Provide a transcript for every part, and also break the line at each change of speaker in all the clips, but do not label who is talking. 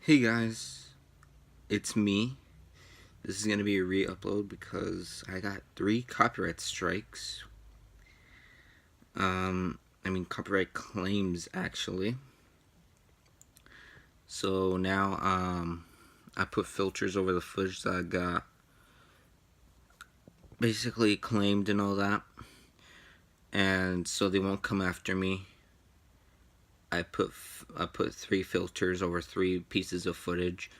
Hey guys, it's me. This is gonna be a re-upload because I got 3 copyright strikes. Copyright claims actually. So now, I put filters over the footage that I got basically claimed and all that, and so they won't come after me. I put 3 filters over 3 pieces of footage,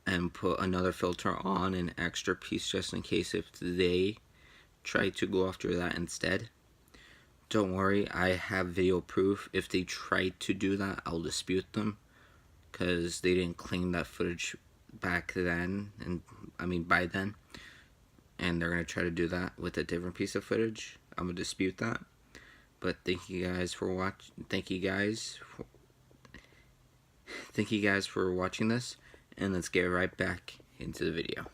and put another filter on an extra piece just in case if they try to go after that instead. Don't worry, I have video proof. If they try to do that, I'll dispute them because they didn't claim that footage back then, and by then, and they're gonna try to do that with a different piece of footage. I'm gonna dispute that. But thank you guys for watching. Thank you guys for watching this, and let's get right back into the video.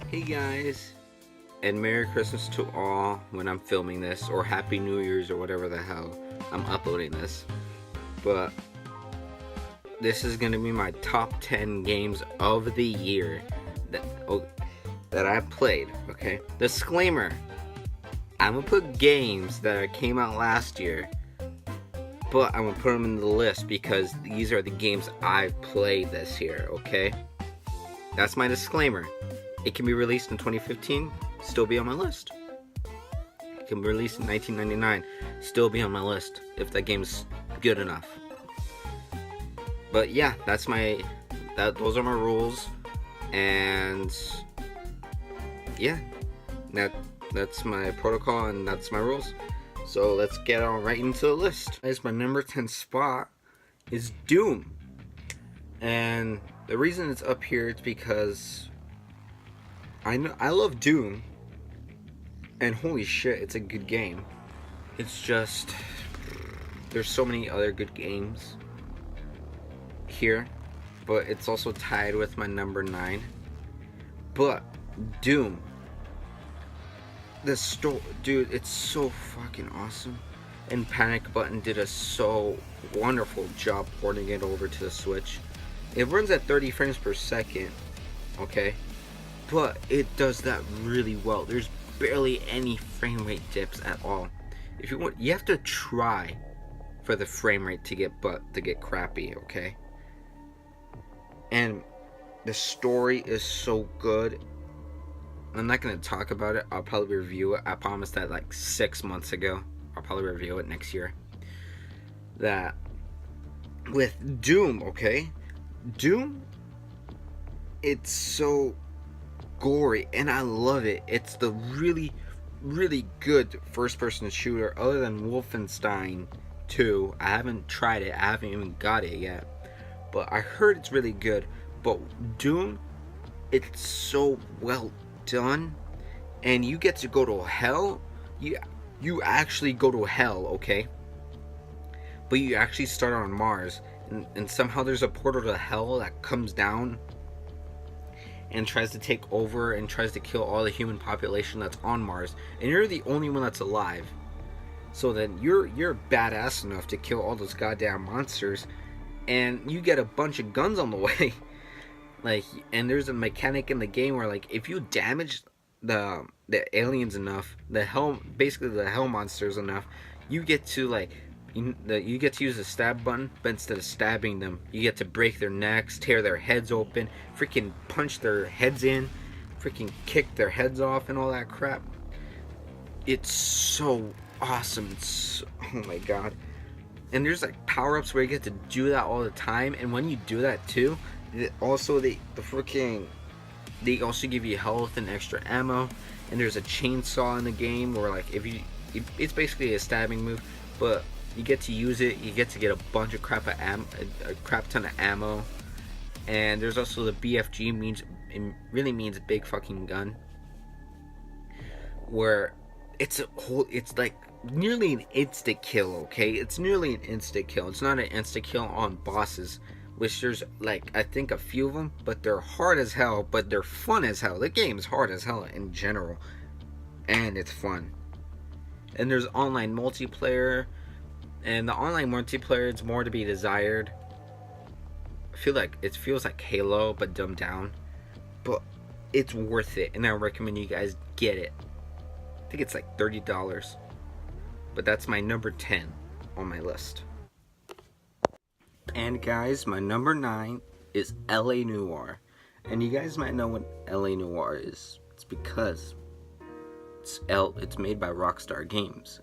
Hey guys, and Merry Christmas to all when I'm filming this, or Happy New Year's, or whatever the hell I'm uploading this. But this is gonna be my top 10 games of the year that I played. Okay, disclaimer: I'm gonna put games that came out last year, but I'm gonna put them in the list because these are the games I've played this year. Okay, that's my disclaimer. It can be released in 2015, still be on my list. It can be released in 1999, still be on my list if that game's good enough. But yeah, those are my rules, and yeah, that's my protocol and that's my rules. So let's get on right into the list. Guys, my number 10 spot is Doom, and the reason it's up here is because I love Doom, and holy shit, it's a good game. It's just there's so many other good games here, but it's also tied with my number 9. But Doom, the story, dude, it's so fucking awesome, and Panic Button did a so wonderful job porting it over to the Switch. It runs at 30 frames per second, okay, but it does that really well. There's barely any frame rate dips at all. If you want, you have to try for the frame rate to get crappy, okay? And the story is so good. I'm not going to talk about it. I'll probably review it. I promised that like 6 months ago. I'll probably review it next year. That with Doom, okay? Doom, it's so gory and I love it. It's the really, really good first-person shooter other than Wolfenstein 2. I haven't tried it. I haven't even got it yet. But I heard it's really good. But Doom, it's so well done, and you get to go to hell. You actually go to hell, okay? But you actually start on Mars, and somehow there's a portal to hell that comes down and tries to take over and tries to kill all the human population that's on Mars, and you're the only one that's alive. So then you're badass enough to kill all those goddamn monsters, and you get a bunch of guns on the way. Like, and there's a mechanic in the game where, like, if you damage the aliens enough, the hell monsters enough, you get to you get to use the stab button, but instead of stabbing them, you get to break their necks, tear their heads open, freaking punch their heads in, freaking kick their heads off, and all that crap. It's so awesome. Oh my god. And there's like power-ups where you get to do that all the time, and when you do that too, also they also give you health and extra ammo, and there's a chainsaw in the game where, like, it's basically a stabbing move, but you get to use it, you get to get a bunch of a crap ton of ammo. And there's also the BFG, it really means big fucking gun, where it's like nearly an instant kill, okay? It's nearly an instant kill. It's not an instant kill on bosses, which there's like I think a few of them, but they're hard as hell, but they're fun as hell. The game is hard as hell in general, and it's fun. And there's online multiplayer, and the online multiplayer is more to be desired feel like it feels like Halo but dumbed down, but it's worth it, and I recommend you guys get it. I think it's like $30, but that's my number 10 on my list. And guys, my number 9 is LA Noire. And you guys might know what LA Noire is. It's because it's made by Rockstar Games.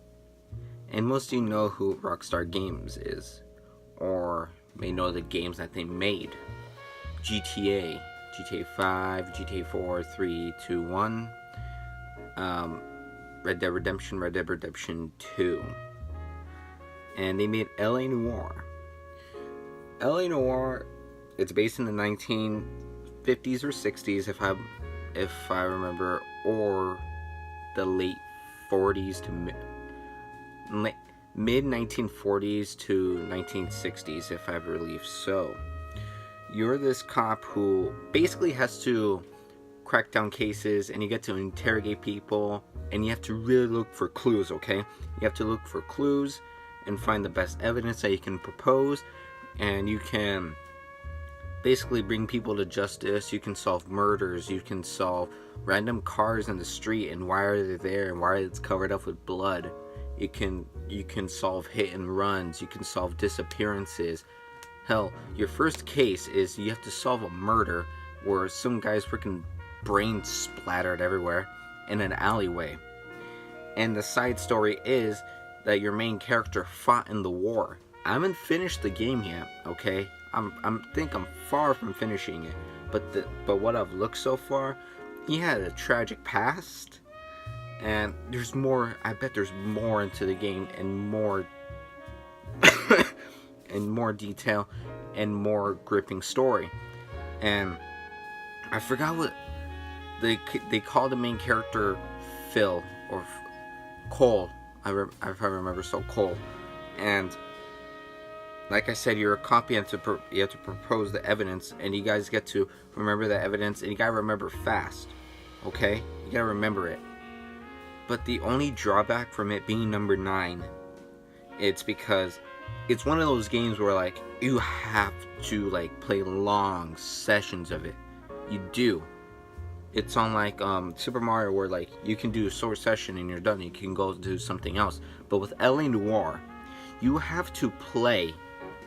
And most of you know who Rockstar Games is, or may know the games that they made. GTA, GTA 5, GTA 4, 3, 2, 1, Red Dead Redemption 2. And they made LA Noire. LA Noire, it's based in the 1950s or 60s if I remember, or the late 40s to mid 1940s to 1960s, if I believe so. You're this cop who basically has to crack down cases, and you get to interrogate people, and you have to really look for clues, okay? You have to look for clues and find the best evidence that you can propose, and you can basically bring people to justice. You can solve murders, you can solve random cars in the street and why are they there and why it's covered up with blood. You can solve hit and runs, you can solve disappearances. Hell, your first case is you have to solve a murder where some guy's freaking brain splattered everywhere in an alleyway. And the side story is that your main character fought in the war. I haven't finished the game yet, okay? I'm far from finishing it, but what I've looked so far, he had a tragic past, and there's more. I bet there's more into the game, and more and more detail and more gripping story. And I forgot what they call the main character, Phil or Cole. If I remember, so Cole. And like I said, you're a cop. You have to propose the evidence, and you guys get to remember the evidence, and you gotta remember fast. Okay, you gotta remember it. But the only drawback from it being number 9, it's because it's one of those games where like you have to like play long sessions of it. You do. It's on like Super Mario, where like you can do a short session and you're done. You can go do something else. But with LA Noire, you have to play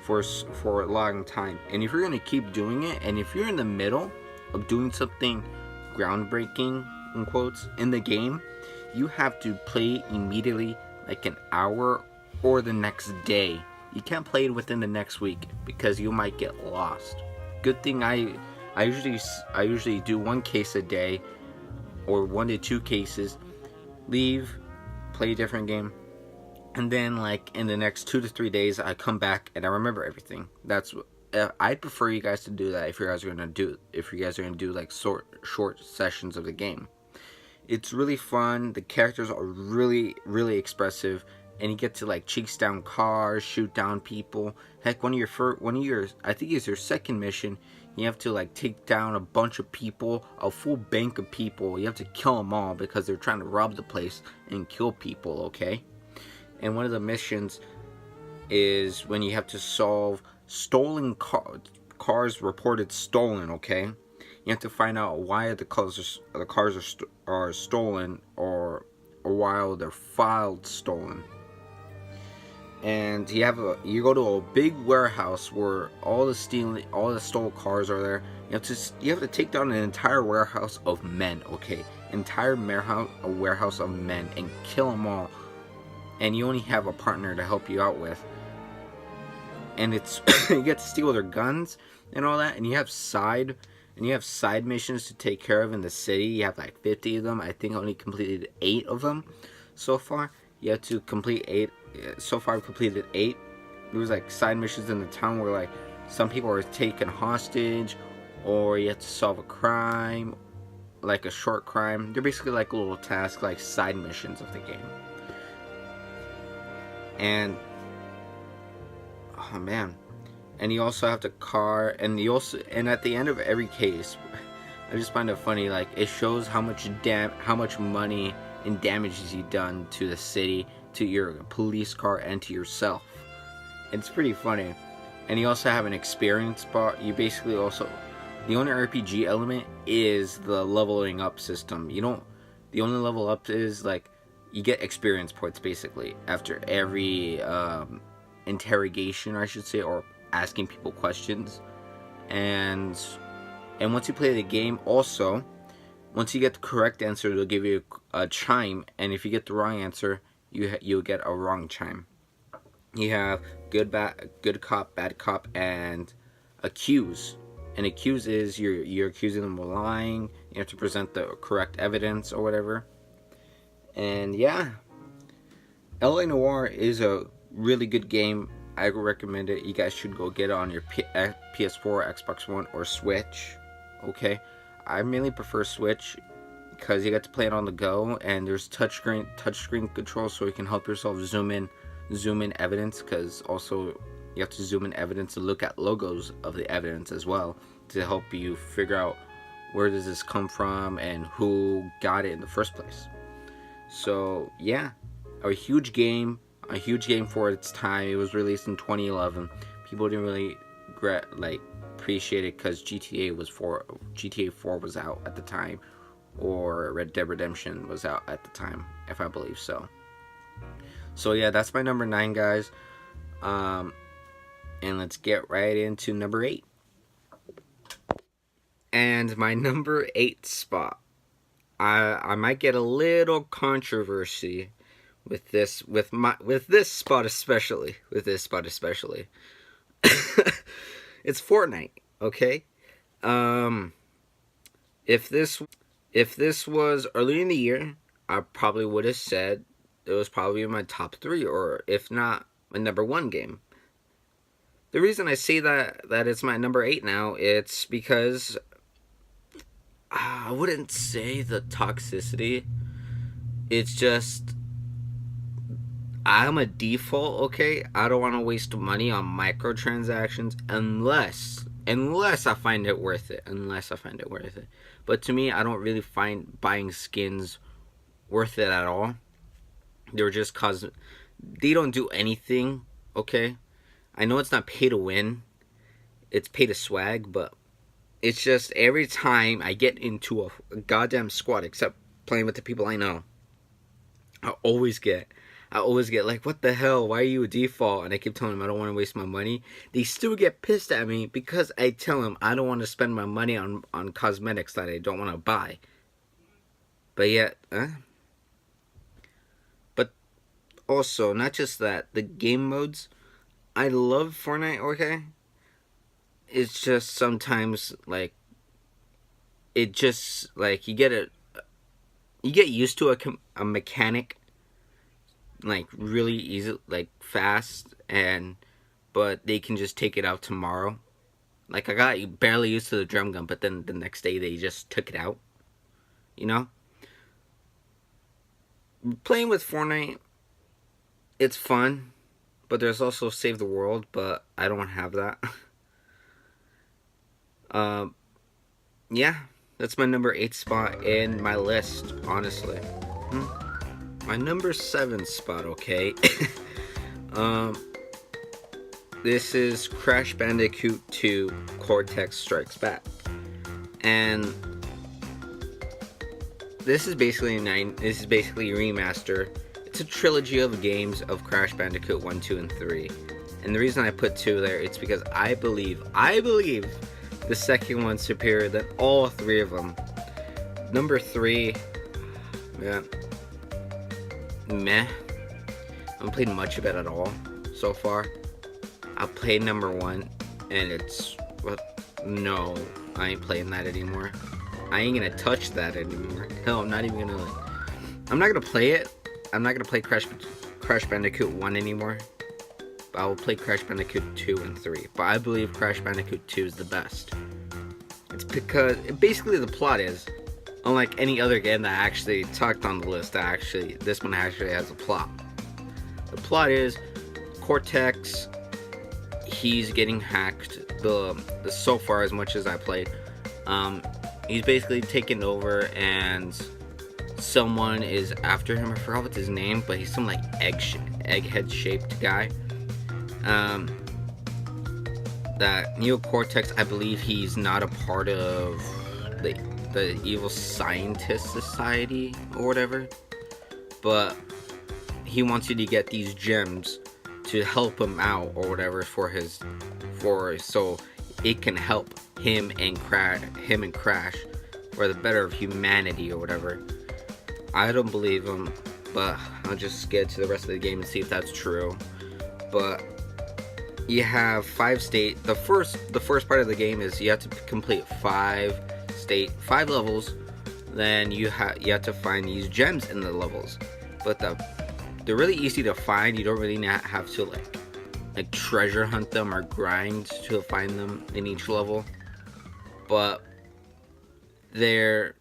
for a long time. And if you're gonna keep doing it, and if you're in the middle of doing something groundbreaking in quotes in the game, you have to play immediately, like an hour or the next day. You can't play it within the next week because you might get lost. Good thing I usually do 1 case a day, or 1 to 2 cases, leave, play a different game, and then like in the next 2 to 3 days I come back and I remember everything. That's I'd prefer you guys to do that if you guys are gonna do like short sessions of the game. It's really fun. The characters are really expressive, and you get to like chase down cars, shoot down people. Heck, one of your I think it's your second mission. You have to like take down a bunch of people, a full bank of people. You have to kill them all because they're trying to rob the place and kill people. Okay, and one of the missions is when you have to solve stolen cars reported stolen. Okay, you have to find out why the cars are stolen, or while they're filed stolen. And you go to a big warehouse where all the stolen cars are there. You have to take down an entire warehouse of men, okay? A warehouse of men, and kill them all. And you only have a partner to help you out with. And it's you get to steal their guns and all that, and you have side missions to take care of in the city. You have like 50 of them. I think I only completed 8 of them so far. You have to complete 8. So far I've completed 8. There was like side missions in the town where like some people are taken hostage, or you have to solve a crime, like a short crime. They're basically like little tasks, like side missions of the game. And oh man, and you also have to and at the end of every case, I just find it funny, like it shows how much money and damages you've done to the city, to your police car, and to yourself. It's pretty funny. and you also have an experience bar. You basically also, the only RPG element is the leveling up system. You don't, the only level up is like you get experience points basically after every interrogation, I should say, or asking people questions. And once you play the game, also once you get the correct answer, they'll give you a chime, and if you get the wrong answer, you'll get a wrong chime. You have good cop, bad cop, and accuse. And accuse is you're accusing them of lying. You have to present the correct evidence or whatever. And yeah, LA Noire is a really good game. I recommend it. You guys should go get it on your PS4, Xbox One, or Switch. Okay, I mainly prefer Switch because you get to play it on the go, and there's touchscreen control, so you can help yourself zoom in evidence, because also you have to zoom in evidence to look at logos of the evidence as well to help you figure out where does this come from and who got it in the first place. So yeah, a huge game for its time. It was released in 2011. People didn't really appreciate it because GTA 4 was out at the time, or Red Dead Redemption was out at the time, if I believe so. So yeah, that's my number 9, guys. And let's get right into number 8. And my number 8 spot, I might get a little controversy with this spot especially. It's Fortnite, okay? If this was early in the year, I probably would have said it was probably in my top 3, or if not, my number 1 game. The reason I say that it's my number 8 now, it's because I wouldn't say the toxicity. It's just I'm a default, okay? I don't want to waste money on microtransactions unless I find it worth it. But to me, I don't really find buying skins worth it at all. They're just they don't do anything, okay? I know it's not pay to win. It's pay to swag, but it's just every time I get into a goddamn squad, except playing with the people I know, I always get like, what the hell, why are you a default? And I keep telling them I don't want to waste my money. They still get pissed at me because I tell them I don't want to spend my money on cosmetics that I don't want to buy. But yet, but also, not just that, the game modes, I love Fortnite, okay? It's just sometimes, like, it just, like, you get used to a mechanic, like, really easy, like, fast, but they can just take it out tomorrow. Like, I got barely used to the drum gun, but then the next day they just took it out, you know? Playing with Fortnite, it's fun, but there's also Save the World, but I don't have that. Yeah, that's my number 8 spot in my list, honestly. My number 7 spot, okay? This is Crash Bandicoot 2 Cortex Strikes Back. And this is basically a remaster. It's a trilogy of games of Crash Bandicoot 1, 2, and 3. And the reason I put 2 there, it's because I believe the second one's superior than all 3 of them. Number 3, yeah, meh. I haven't played much of it at all so far. I played number 1, and it's, well, no, I ain't playing that anymore. I ain't gonna touch that anymore. Hell, I'm not gonna play it. I'm not gonna play Crash Bandicoot 1 anymore. But I will play Crash Bandicoot 2 and 3. But I believe Crash Bandicoot 2 is the best. It's because, basically the plot is, unlike any other game that I actually talked on the list, this one actually has a plot. The plot is, Cortex, he's getting hacked. So far, as much as I played, he's basically taken over, and someone is after him. I forgot what's his name, but he's some like egghead shaped guy. that Neocortex, I believe he's not a part of the evil scientist society or whatever, but he wants you to get these gems to help him out or whatever so it can help him and Crash for the better of humanity or whatever. I don't believe him, but I'll just get to the rest of the game and see if that's true. But you have 5 state. The first part of the game is you have to complete 5 levels. Then you have to find these gems in the levels. But they're really easy to find. You don't really have to like treasure hunt them or grind to find them in each level. But they're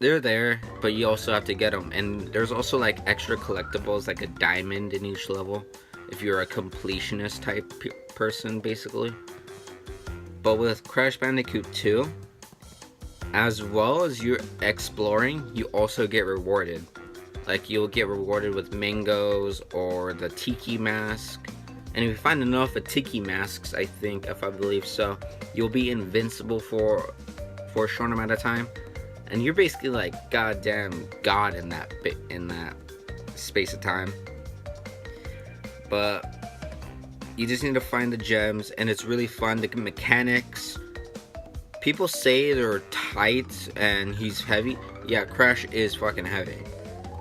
there, but you also have to get them. And there's also like extra collectibles, like a diamond in each level, if you're a completionist type person, basically. But with Crash Bandicoot 2, as well as you're exploring, you also get rewarded. Like, you'll get rewarded with mangoes or the tiki mask. And if you find enough of tiki masks, I believe so, you'll be invincible for a short amount of time. And you're basically like goddamn god in that space of time. But you just need to find the gems, and it's really fun. The mechanics, people say they're tight and he's heavy. Yeah, Crash is fucking heavy.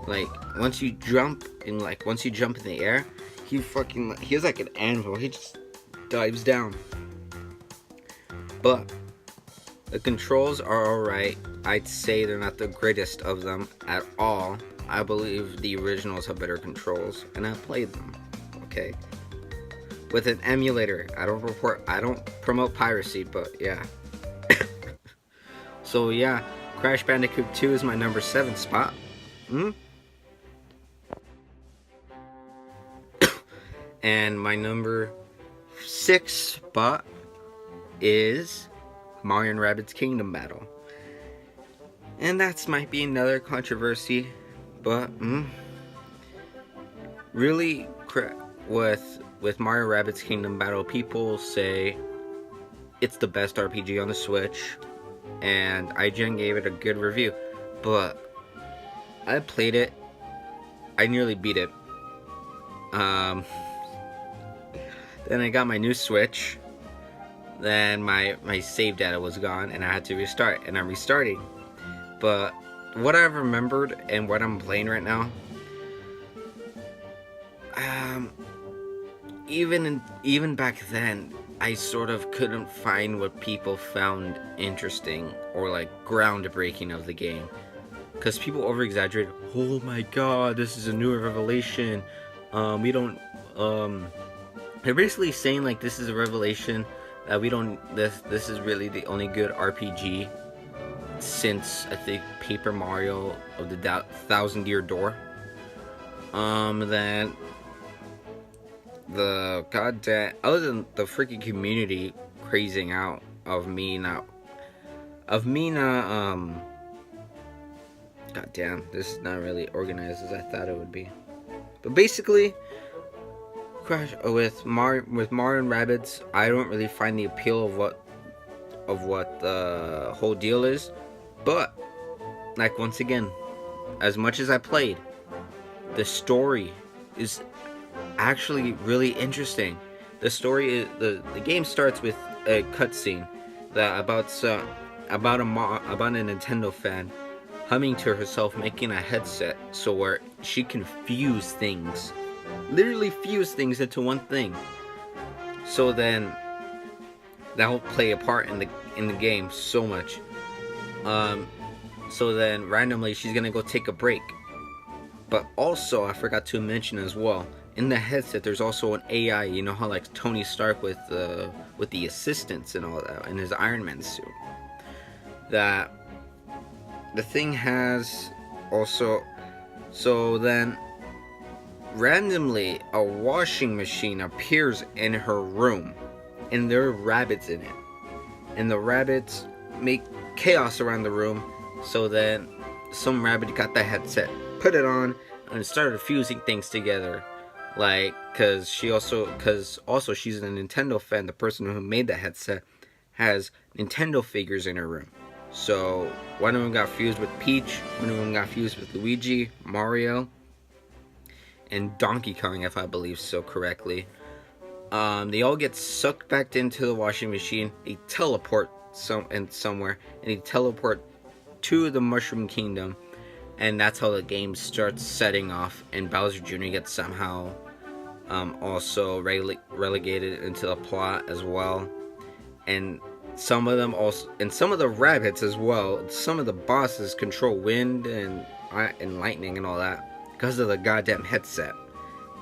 Like, once you jump in the air, he's like an anvil. He just dives down. But the controls are alright. I'd say they're not the greatest of them at all. I believe the originals have better controls, and I played them. Okay. With an emulator. I don't promote piracy, but yeah. So yeah, Crash Bandicoot 2 is my number 7 spot. And my number 6 spot is Mario & Rabbids Kingdom Battle. And that might be another controversy, but really, with Mario & Rabbids Kingdom Battle, people say it's the best RPG on the Switch, and IGN gave it a good review. But I played it, I nearly beat it. Then I got my new Switch. Then my save data was gone, and I had to restart, and I'm restarting. But what I've remembered and what I'm playing right now, even back then, I sort of couldn't find what people found interesting or like groundbreaking of the game, because people over exaggerate. Oh my god, this is a new revelation. They're basically saying like this is a revelation that this is really the only good RPG since, I think, Paper Mario of the Thousand-Year Door. Then other than the freaking community crazing out of me not goddamn, this is not really organized as I thought it would be. But basically, with Mario & Rabbids, I don't really find the appeal of what the whole deal is. But like, once again, as much as I played, the story is actually really interesting. The story is the game starts with a cutscene that about a Nintendo fan humming to herself, making a headset so where she can literally fuse things into one thing. So then that will play a part in the game so much. So then randomly she's gonna go take a break. But also, I forgot to mention as well, in the headset there's also an AI. You know how like Tony Stark with the assistants and all that in his Iron Man suit, that the thing has also. So then randomly a washing machine appears in her room, and there are rabbits in it, and the rabbits make chaos around the room. So then some rabbit got the headset, put it on, and started fusing things together. Like, cause also she's a Nintendo fan. The person who made the headset has Nintendo figures in her room. So one of them got fused with Peach, one of them got fused with Luigi, Mario, and Donkey Kong, if I believe so correctly. They all get sucked back into the washing machine. They teleport somewhere, and they teleport to the Mushroom Kingdom, and that's how the game starts setting off. And Bowser Jr. gets somehow also relegated into the plot as well. And some of them also, and some of the rabbits as well. Some of the bosses control wind and lightning and all that because of the goddamn headset.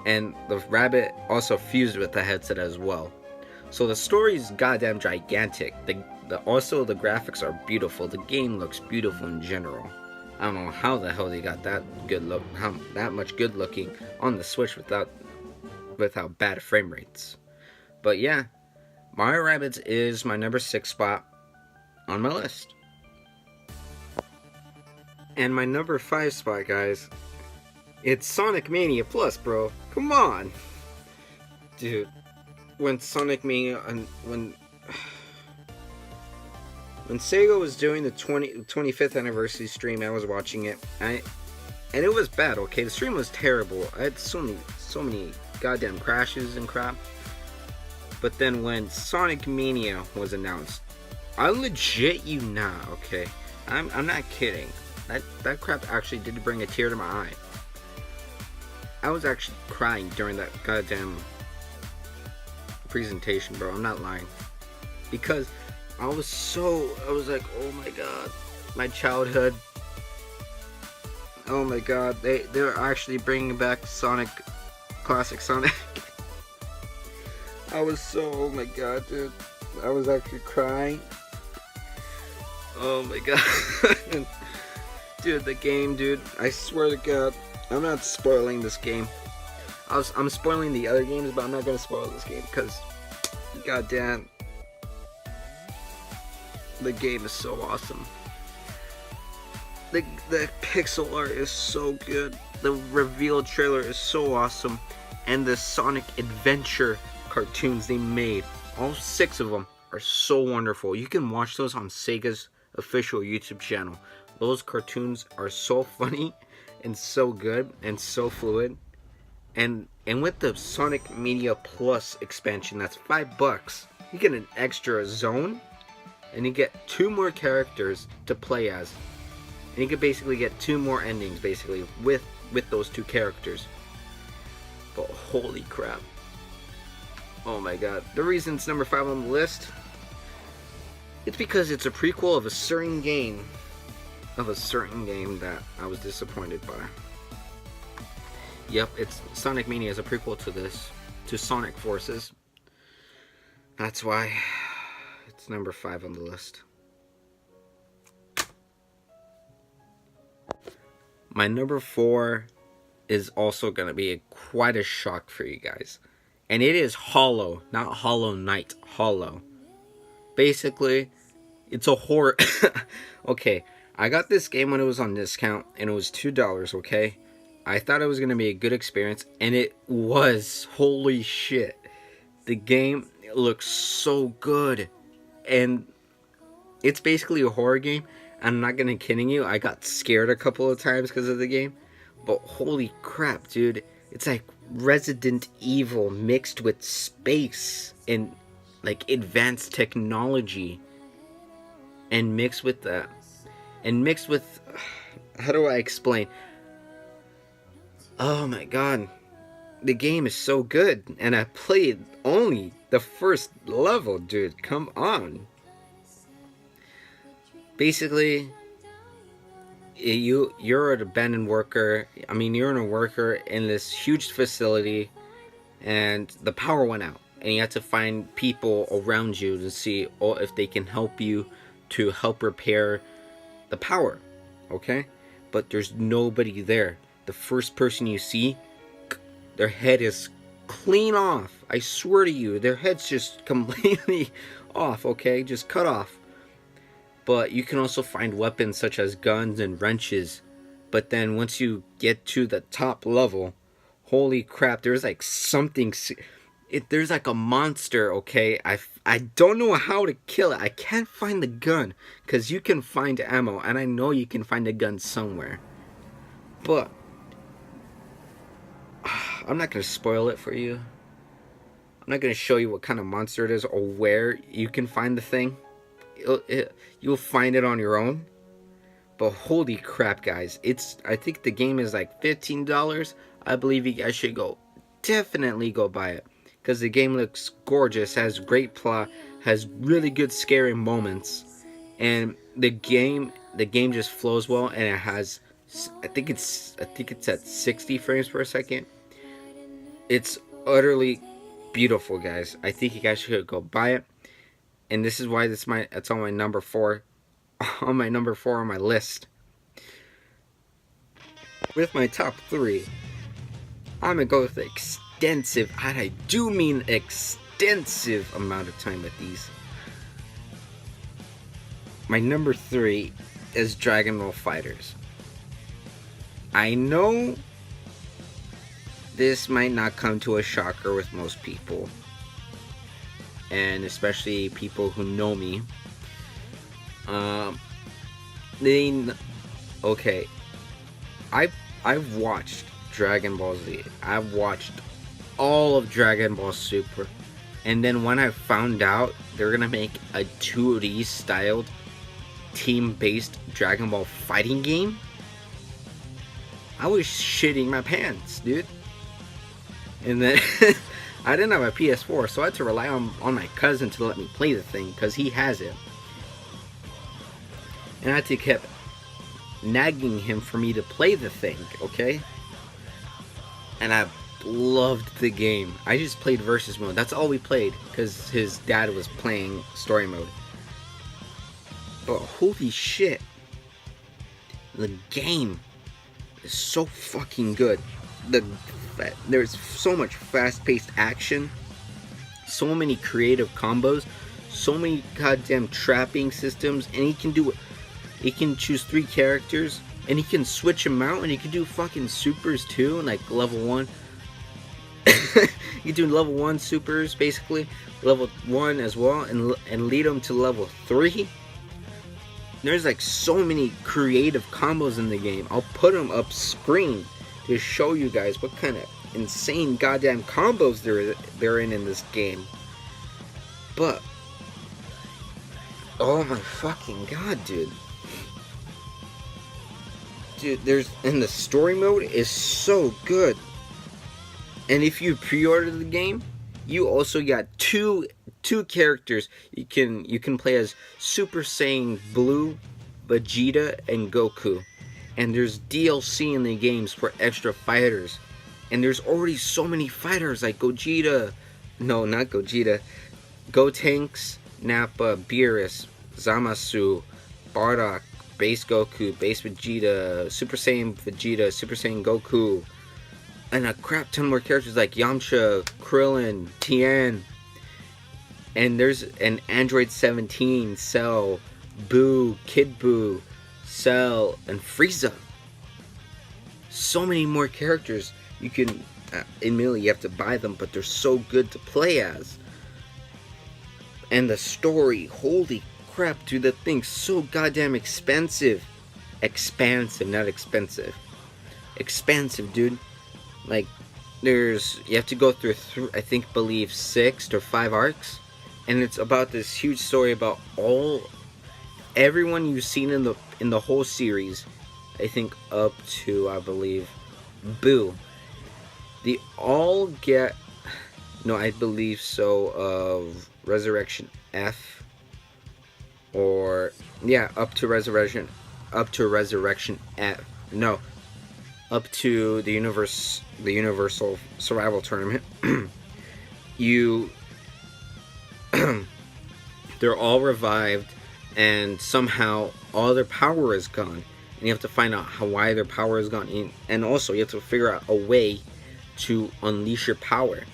And the rabbit also fused with the headset as well. So the story is goddamn gigantic. Also the graphics are beautiful. The game looks beautiful in general. I don't know how the hell they got that much good looking on the Switch without bad frame rates. But yeah, Mario Rabbids is my number 6 spot on my list. And my number 5 spot, guys, it's Sonic Mania Plus, bro. Come on, dude. When Sonic Mania and when Sega was doing the 25th anniversary stream, I was watching it, and it was bad. Okay, the stream was terrible. I had so many goddamn crashes and crap. But then when Sonic Mania was announced, I legit okay, I'm not kidding. That crap actually did bring a tear to my eye. I was actually crying during that goddamn presentation, bro. I'm not lying. Because I was like, oh my god, my childhood. Oh my god, they're actually bringing back classic Sonic. Oh my god, dude. I was actually crying. Oh my god. Dude, the game, dude. I swear to god. I'm not spoiling this game. I'm spoiling the other games, but I'm not gonna spoil this game because, goddamn, the game is so awesome. The pixel art is so good. The reveal trailer is so awesome, and the Sonic Adventure cartoons they made, all 6 of them, are so wonderful. You can watch those on Sega's official YouTube channel. Those cartoons are so funny and so good and so fluid. And with the Sonic Media Plus expansion, that's $5. You get an extra zone, and you get 2 more characters to play as. And you can basically get 2 more endings, basically, with those 2 characters. But holy crap. Oh my god. The reason it's number 5 on the list, it's because it's a prequel of a certain game that I was disappointed by. Yep, it's Sonic Mania is a prequel to Sonic Forces. That's why it's number 5 on the list. My number 4 is also going to be quite a shock for you guys. And it is Hollow, not Hollow Knight, Hollow. Basically, it's a horror. Okay, I got this game when it was on discount, and it was $2, okay? I thought it was going to be a good experience, and it was. Holy shit. The game looks so good. And it's basically a horror game. I'm not going to kidding you. I got scared a couple of times because of the game. But holy crap, dude. It's like Resident Evil mixed with space and like advanced technology. And mixed with that. And mixed with... How do I explain? Oh my god. The game is so good. And I played only the first level, dude. Come on. Basically, you're an abandoned worker. I mean, you're a worker in this huge facility, and the power went out. And you have to find people around you to see if they can help you to help repair the power. Okay? But there's nobody there. The first person you see, their head is clean off. I swear to you, their head's just completely off, okay? Just cut off. But you can also find weapons such as guns and wrenches. But then once you get to the top level, Holy crap, there's like something. There's like a monster, okay? I don't know how to kill it. I can't find the gun. Because you can find ammo. And I know you can find a gun somewhere. But I'm not going to spoil it for you. I'm not going to show you what kind of monster it is or where you can find the thing. You'll find it on your own. But holy crap, guys. I think the game is like $15. I believe you guys should definitely go buy it. Because the game looks gorgeous, has great plot, has really good scary moments. And the game just flows well, and it has, I think it's at 60 frames per second. It's utterly beautiful, guys. I think you guys should go buy it. And this is why it's on my number 4 on my list. With my top 3, I'm gonna go with the extensive, and I do mean extensive amount of time with these. My number 3 is Dragon Ball FighterZ. I know this might not come to a shocker with most people, and especially people who know me. Okay, I've watched Dragon Ball Z. I've watched all of Dragon Ball Super, and then when I found out they're gonna make a 2D styled team-based Dragon Ball fighting game, I was shitting my pants, dude. And then I didn't have a PS4, so I had to rely on my cousin to let me play the thing because he has it, and I had to keep nagging him for me to play the thing, okay? And I loved the game. I just played versus mode. That's all we played because his dad was playing story mode. But holy shit, the game is so fucking good. There's so much fast-paced action, so many creative combos, so many goddamn trapping systems, and he can choose 3 characters, and he can switch them out, and he can do fucking supers too, like level 1. You do level 1 supers, basically, level 1 as well, and lead them to level 3. There's like so many creative combos in the game. I'll put them up screen to show you guys what kind of insane goddamn combos they're in this game. But oh my fucking god, dude. Dude, the story mode is so good. And if you pre-order the game, you also got two characters you can play as: Super Saiyan Blue, Vegeta, and Goku. And there's DLC in the games for extra fighters. And there's already so many fighters like Gogeta, no, not Gogeta, Gotenks, Nappa, Beerus, Zamasu, Bardock, Base Goku, Base Vegeta, Super Saiyan Goku, and a crap ton more characters like Yamcha, Krillin, Tien, and there's an Android 17, Cell, Boo, Kid Boo, Cell, and Frieza. So many more characters. You can, admittedly you have to buy them, but they're so good to play as. And the story, holy crap, dude, that thing's so goddamn expensive. Expansive, not expensive. Expansive, dude. Like, you have to go through, I believe 6 or 5 arcs, and it's about this huge story about everyone you've seen in the whole series. I think up to, I believe, Boo. They all get, no, I believe so, of Resurrection F, or yeah, up to Resurrection F. No, up to the Universal Survival Tournament. They're all revived, and somehow all their power is gone, and you have to find out why their power is gone, and also you have to figure out a way to unleash your power,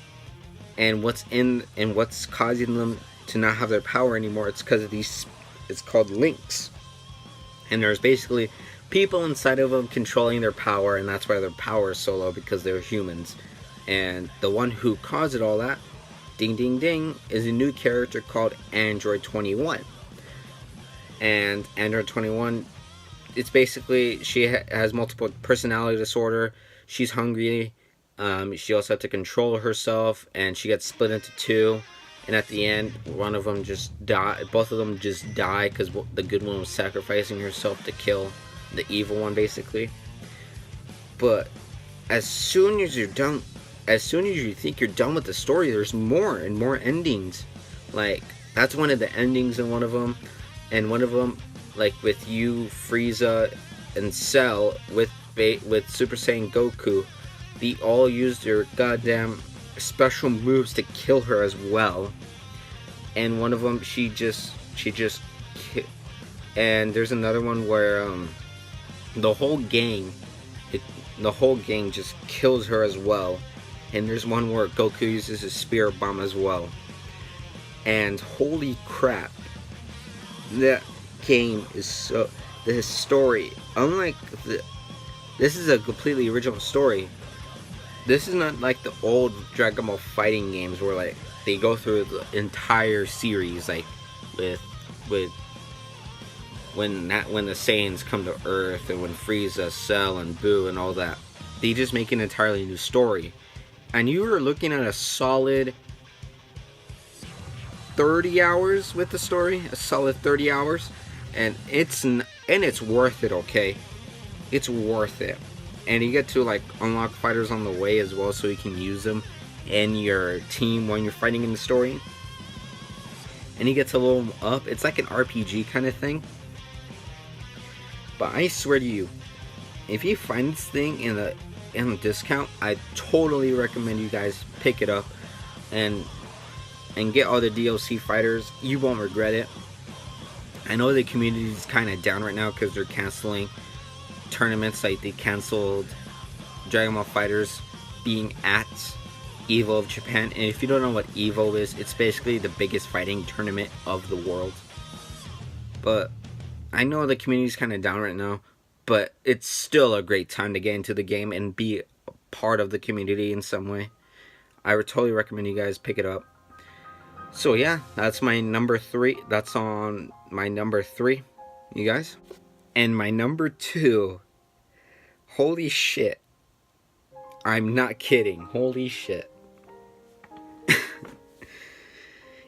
and what's causing them to not have their power anymore. It's because of these, it's called links, and there's basically people inside of them controlling their power, and that's why their power is so low, because they're humans. And the one who caused it all that, ding ding ding, is a new character called Android 21. And Android 21, it's basically, she has multiple personality disorder. She's hungry. She also had to control herself, and she gets split into two. And at the end, one of them just die. Both of them just die because the good one was sacrificing herself to kill the evil one, basically. But as soon as you're done, as soon as you think you're done with the story, there's more and more endings. Like, that's one of the endings in one of them. And one of them, like with you, Frieza, and Cell, with Super Saiyan Goku, they all used their goddamn special moves to kill her as well. And one of them, she just and there's another one where the whole gang just kills her as well. And there's one where Goku uses his spirit bomb as well. And holy crap, that game is so, the story, unlike this is a completely original story. This is not like the old Dragon Ball fighting games where like they go through the entire series, like with when the Saiyans come to Earth, and when Frieza, Cell, and Boo and all that. They just make an entirely new story, and you were looking at a solid 30 hours with the story, a solid 30 hours, and it's worth it. Okay, it's worth it. And you get to like unlock fighters on the way as well, so you can use them in your team when you're fighting in the story. And you get to level them up. It's like an RPG kind of thing. But I swear to you, if you find this thing in a discount, I totally recommend you guys pick it up and get all the DLC fighters. You won't regret it. I know the community is kind of down right now because they're canceling tournaments. Like they canceled Dragon Ball FighterZ being at EVO of Japan. And if you don't know what EVO is, it's basically the biggest fighting tournament of the world. But I know the community's kind of down right now, but it's still a great time to get into the game and be a part of the community in some way. I would totally recommend you guys pick it up. So yeah, that's my number 3. That's on my number 3, you guys. And my number 2, holy shit, I'm not kidding, holy shit.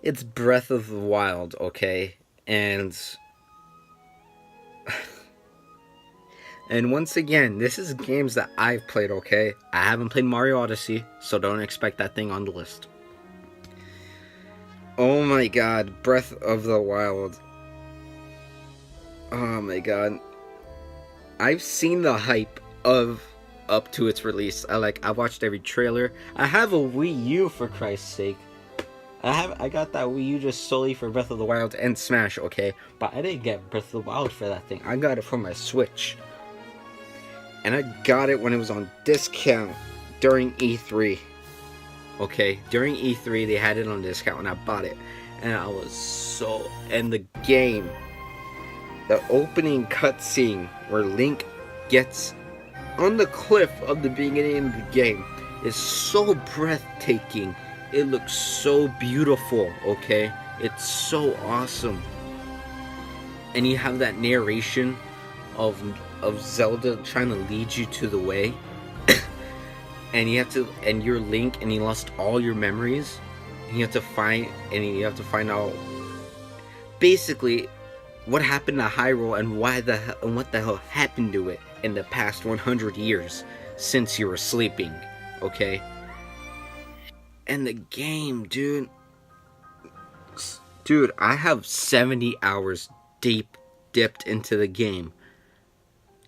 It's Breath of the Wild, okay? And once again, this is games that I've played, okay? I haven't played Mario Odyssey, so don't expect that thing on the list. Oh my god, Breath of the Wild. Oh my god. I've seen the hype of up to its release. I watched every trailer. I have a Wii U, for Christ's sake. I got that Wii U just solely for Breath of the Wild and Smash, okay? But I didn't get Breath of the Wild for that thing. I got it for my Switch. And I got it when it was on discount during E3. Okay, during E3 they had it on discount and I bought it. And I was so... And the game, the opening cutscene where Link gets on the cliff of the beginning of the game is so breathtaking. It looks so beautiful, okay? It's so awesome. And you have that narration of Zelda trying to lead you to the way. And you're Link and you lost all your memories. And you have to find out basically what happened to Hyrule and what the hell happened to it in the past 100 years since you were sleeping, okay? And the game, dude, I have 70 hours dipped into the game,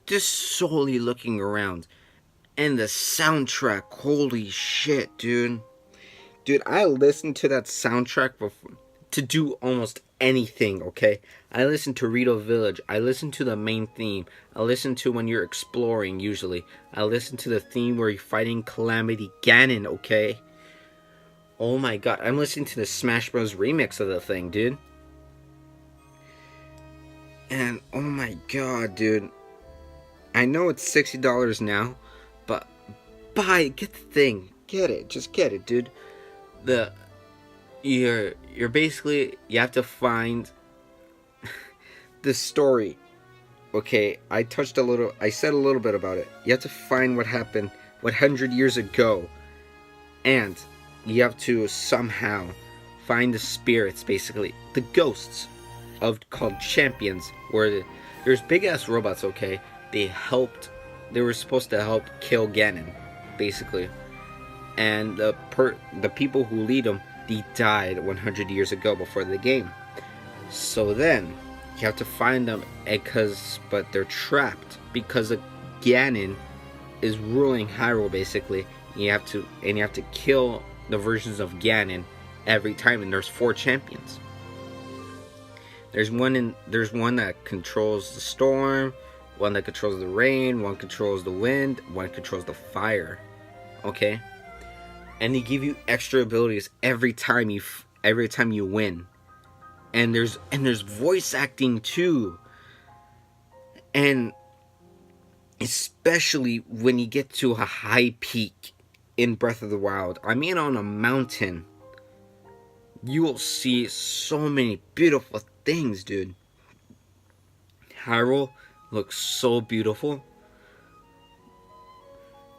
just solely looking around. And the soundtrack, holy shit, dude. I listened to that soundtrack before to do almost anything, okay? I listened to Rito Village. I listened to the main theme. I listened to when you're exploring, usually. I listened to the theme where you're fighting Calamity Ganon, okay? Oh my god, I'm listening to the Smash Bros. Remix of the thing, dude. And, oh my god, dude. I know it's $60 now, but get the thing. Get it. Just get it, dude. You're basically, you have to find the story. Okay, I said a little bit about it. You have to find what happened 100 years ago, and you have to somehow find the spirits, basically the ghosts called champions, where there's big ass robots. Okay, they were supposed to help kill Ganon, basically, and the people who lead them, they died 100 years ago before the game. So then you have to find them, but they're trapped because Ganon is ruling Hyrule, basically. You have to kill the versions of Ganon every time, and there's 4 champions. There's one that controls the storm, one that controls the rain, one controls the wind, one controls the fire. Okay, and they give you extra abilities every time you win. And there's voice acting too. And especially when you get to a high peak in Breath of the Wild, I mean on a mountain, you will see so many beautiful things, dude. Hyrule looks so beautiful.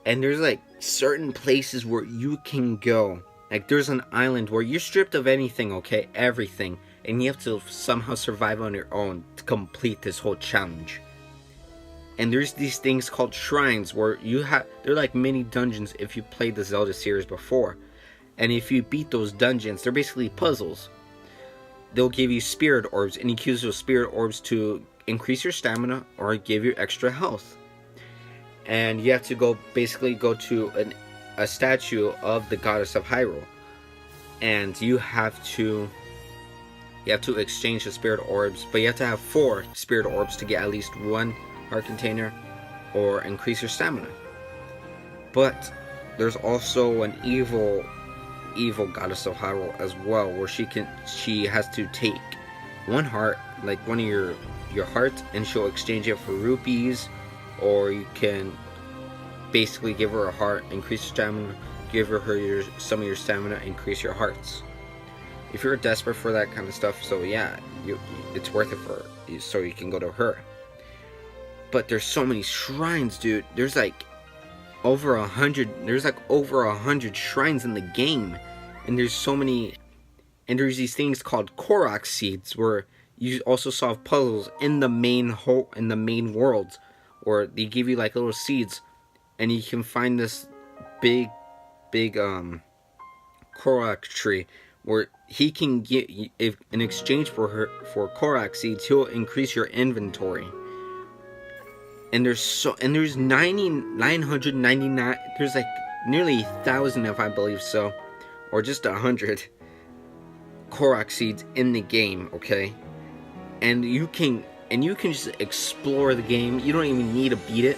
And there's like certain places where you can go. Like there's an island where you're stripped of anything, okay? Everything. And you have to somehow survive on your own to complete this whole challenge. And there's these things called shrines where they're like mini dungeons if you played the Zelda series before. And if you beat those dungeons, they're basically puzzles. They'll give you spirit orbs, and you can use those spirit orbs to increase your stamina or give you extra health. And you have to go to a statue of the goddess of Hyrule. And you have to exchange the spirit orbs, but you have to have 4 spirit orbs to get at least 1 heart container or increase your stamina. But there's also an evil goddess of Hyrule as well, where she has to take 1 heart, like one of your heart, and she'll exchange it for rupees, or you can basically give her a heart, increase your stamina, give her some of your stamina, increase your hearts. If you're desperate for that kind of stuff, so yeah, it's worth it for you, so you can go to her. But there's so many shrines, dude. There's like over 100. There's like over 100 shrines in the game, and there's so many. And there's these things called Korok seeds, where you also solve puzzles in the main world, or they give you like little seeds, and you can find this big Korok tree, where he can get, if in exchange for Korok seeds, he'll increase your inventory. And there's 999. There's like nearly 1,000, if I believe so, or just 100 Korok seeds in the game. Okay, and you can just explore the game. You don't even need to beat it.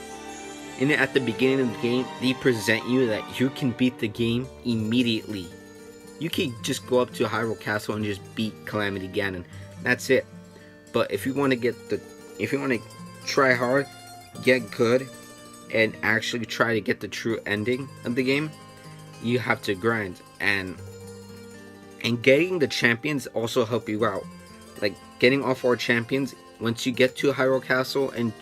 And at the beginning of the game, they present you that you can beat the game immediately. You can just go up to Hyrule Castle and just beat Calamity Ganon. That's it. But if you want to try hard, get good, and actually try to get the true ending of the game, you have to grind. And getting the champions also help you out. Like getting all 4 champions, once you get to Hyrule Castle and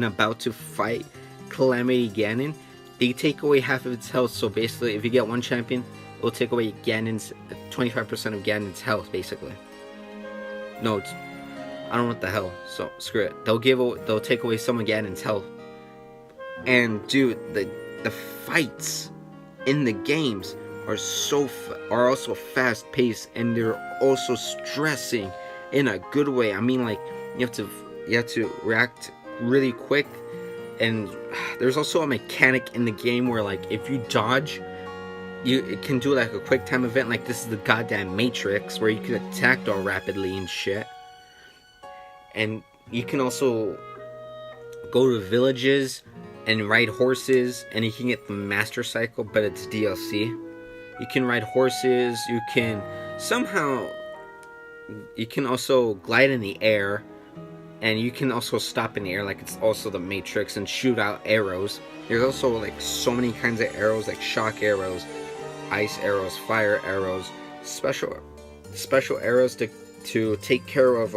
about to fight Calamity Ganon, they take away half of its health. So basically, if you get 1 champion, it will take away 25% of Ganon's health, basically. No, I don't know what the hell. So screw it. They'll take away some of Ganon's health. And dude, the fights in the games are also fast paced, and they're also stressing in a good way. I mean, like you have to react really quick. And there's also a mechanic in the game where, like, if you dodge, it can do like a quick time event. Like this is the goddamn Matrix, where you can attack all rapidly and shit. And you can also go to villages and ride horses, and you can get the Master Cycle, but it's DLC. You can ride horses. You can also glide in the air, and you can also stop in the air like it's also the Matrix and shoot out arrows. There's also like so many kinds of arrows, like shock arrows, ice arrows, fire arrows, special arrows to take care of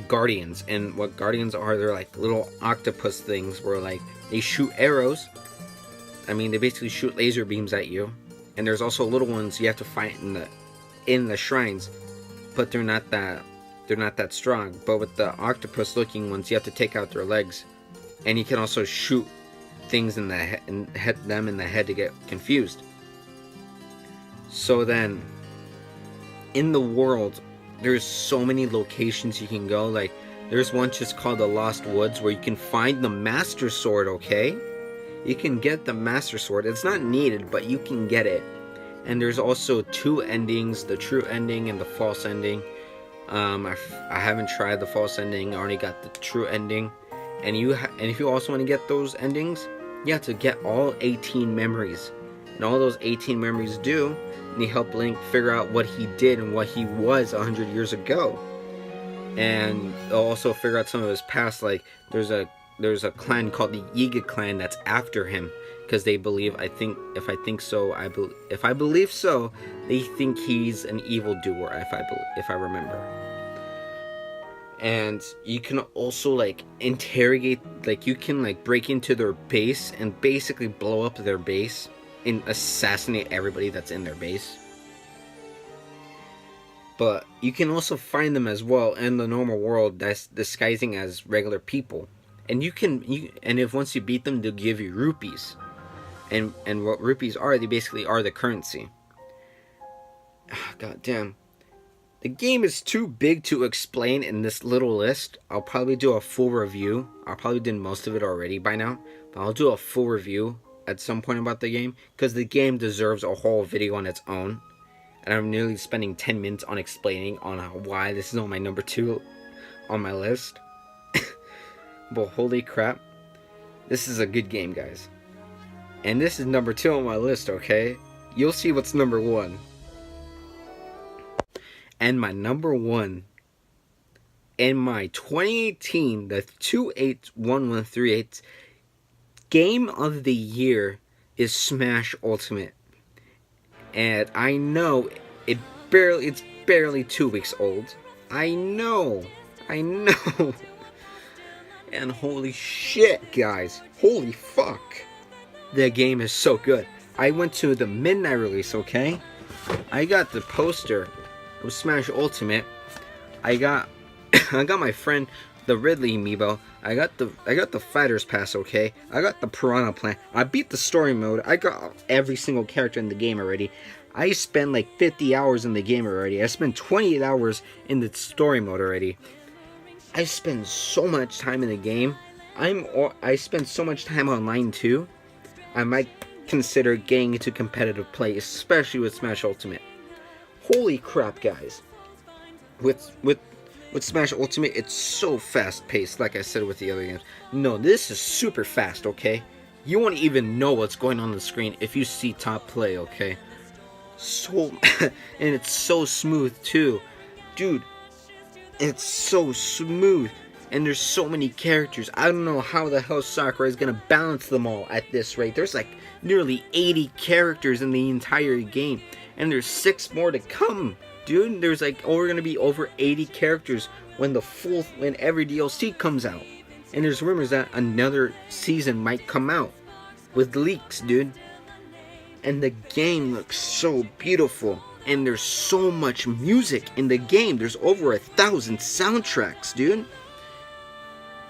guardians. And what guardians are, they're like little octopus things where like they shoot arrows. I mean, they basically shoot laser beams at you. And there's also little ones you have to fight in the shrines, but they're not that strong. But with the octopus looking ones, you have to take out their legs. And you can also shoot things in the head and hit them in the head to get confused. So then in the world, there's so many locations you can go. Like there's one just called the Lost Woods where you can find the Master Sword, okay? You can get the Master Sword. It's not needed, but you can get it. And there's also 2 endings, the true ending and the false ending. I haven't tried the false ending. I only got the true ending. And if you also want to get those endings, you have to get all 18 memories. And all those 18 memories do, and you help Link figure out what he did and what he was 100 years ago. And they'll also figure out some of his past. Like there's a clan called the Yiga clan that's after him, because they believe, if I believe so, they think he's an evildoer, if I remember. And you can also like interrogate, like you can like break into their base and basically blow up their base and assassinate everybody that's in their base. But you can also find them as well in the normal world that's disguising as regular people. And if once you beat them, they'll give you rupees. And what rupees are, they basically are the currency. God damn. The game is too big to explain in this little list. I'll probably do a full review. I probably did most of it already by now. But I'll do a full review at some point about the game, because the game deserves a whole video on its own. And I'm nearly spending 10 minutes on explaining on why this is on my number 2 on my list. But holy crap, this is a good game, guys. And this is number 2 on my list, okay? You'll see what's number 1. And my number 1 in my 2018, the 281138 game of the year is Smash Ultimate. And I know it's barely 2 weeks old. I know. And holy shit, guys. Holy fuck. The game is so good. I went to the midnight release, okay? I got the poster of Smash Ultimate. I got my friend the Ridley amiibo. I got the fighterz pass, okay? I got the piranha plant. I beat the story mode. I got every single character in the game already. I spent like 50 hours in the game already. I spent 28 hours in the story mode already. I spend so much time in the game. I spend so much time online too. I might consider getting into competitive play, especially with Smash Ultimate. Holy crap, guys. With Smash Ultimate, it's so fast paced, like I said with the other games. No, this is super fast, okay? You won't even know what's going on the screen if you see top play, okay? So and it's so smooth too. Dude, it's so smooth. And there's so many characters. I don't know how the hell Sakurai is gonna balance them all at this rate. There's like nearly 80 characters in the entire game, and there's 6 more to come, dude. There's like gonna be over 80 characters when every DLC comes out. And there's rumors that another season might come out with leaks, dude. And the game looks so beautiful, and there's so much music in the game. There's over 1,000 soundtracks, dude.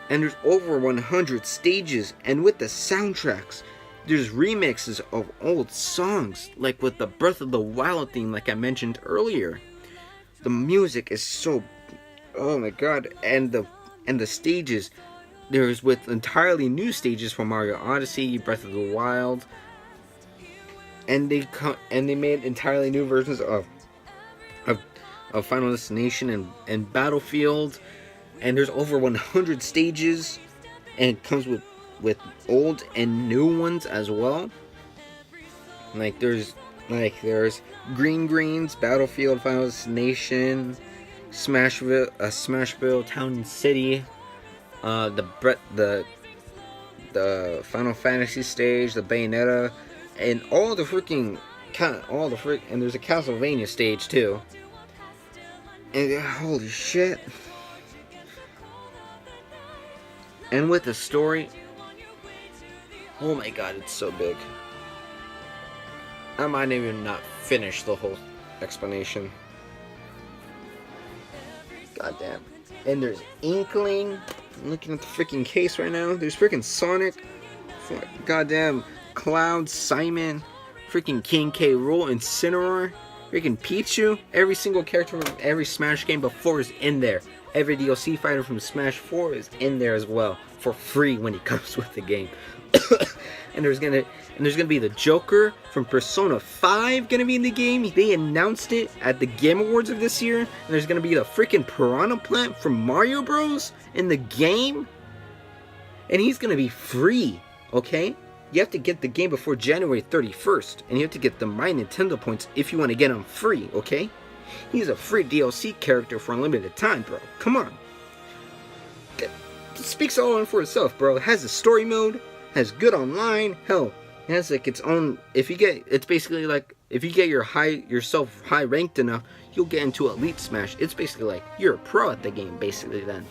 And there's over 100 stages, and with the soundtracks, there's remixes of old songs, like with the Breath of the Wild theme, like I mentioned earlier. The music is so, oh my god, and the stages, there's with entirely new stages from Mario Odyssey, Breath of the Wild, and they made entirely new versions of Final Destination and Battlefield. And there's over 100 stages, and it comes with old and new ones as well. Like there's Green Greens, Battlefield, Final Destination, Smashville, Town and City, the Final Fantasy stage, the Bayonetta, and all the freaking and there's a Castlevania stage too. And holy shit! And with the story, oh my god, it's so big. I might even not finish the whole explanation. God damn. And there's Inkling. I'm looking at the freaking case right now. There's freaking Sonic. Goddamn Cloud, Simon, freaking King K. Rool, Incineroar, freaking Pichu. Every single character from every Smash game before is in there. Every DLC fighter from Smash 4 is in there as well for free when it comes with the game. and there's gonna be the Joker from Persona 5 gonna be in the game. They announced it at the Game Awards of this year. And there's gonna be the freaking Piranha Plant from Mario Bros in the game, and he's gonna be free. Okay, you have to get the game before January 31st, and you have to get the My Nintendo points if you want to get him free. Okay, he's a free DLC character for a limited time, bro. Come on, it speaks all in for itself, bro. It has a story mode, has good online. Hell, it has like its own. It's basically like if you get yourself high ranked enough, you'll get into Elite Smash. It's basically like you're a pro at the game, basically then.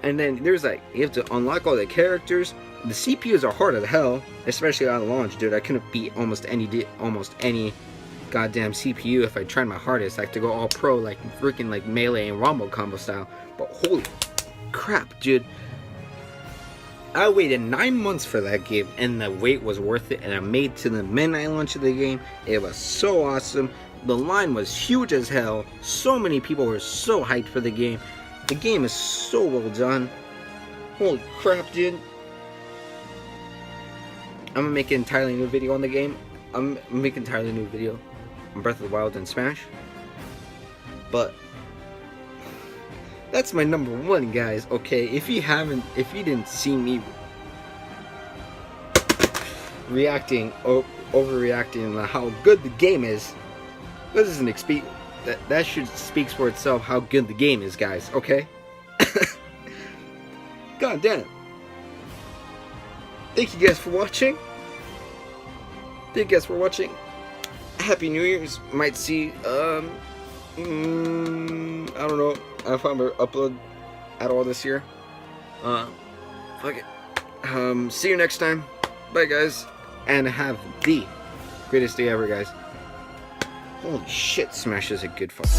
And then there's like you have to unlock all the characters. The CPUs are hard as hell, especially on launch, dude. I couldn't beat almost any goddamn CPU if I tried my hardest. I have to go all pro, like freaking like melee and Rumble combo style. But holy crap, dude! I waited 9 months for that game, and the wait was worth it. And I made to the midnight launch of the game. It was so awesome. The line was huge as hell. So many people were so hyped for the game. The game is so well done. Holy crap, dude! I'm gonna make an entirely new video on the game. I'm making an entirely new video on Breath of the Wild and Smash. But that's my number one, guys. Okay, if you didn't see me overreacting on how good the game is, this isn't that should speaks for itself how good the game is, guys. Okay. God damn. Thank you guys for watching. Happy New Year's. Might see, I don't know if I'm gonna upload at all this year. Fuck it. See you next time. Bye, guys. And have the greatest day ever, guys. Holy shit, Smash is a good fucking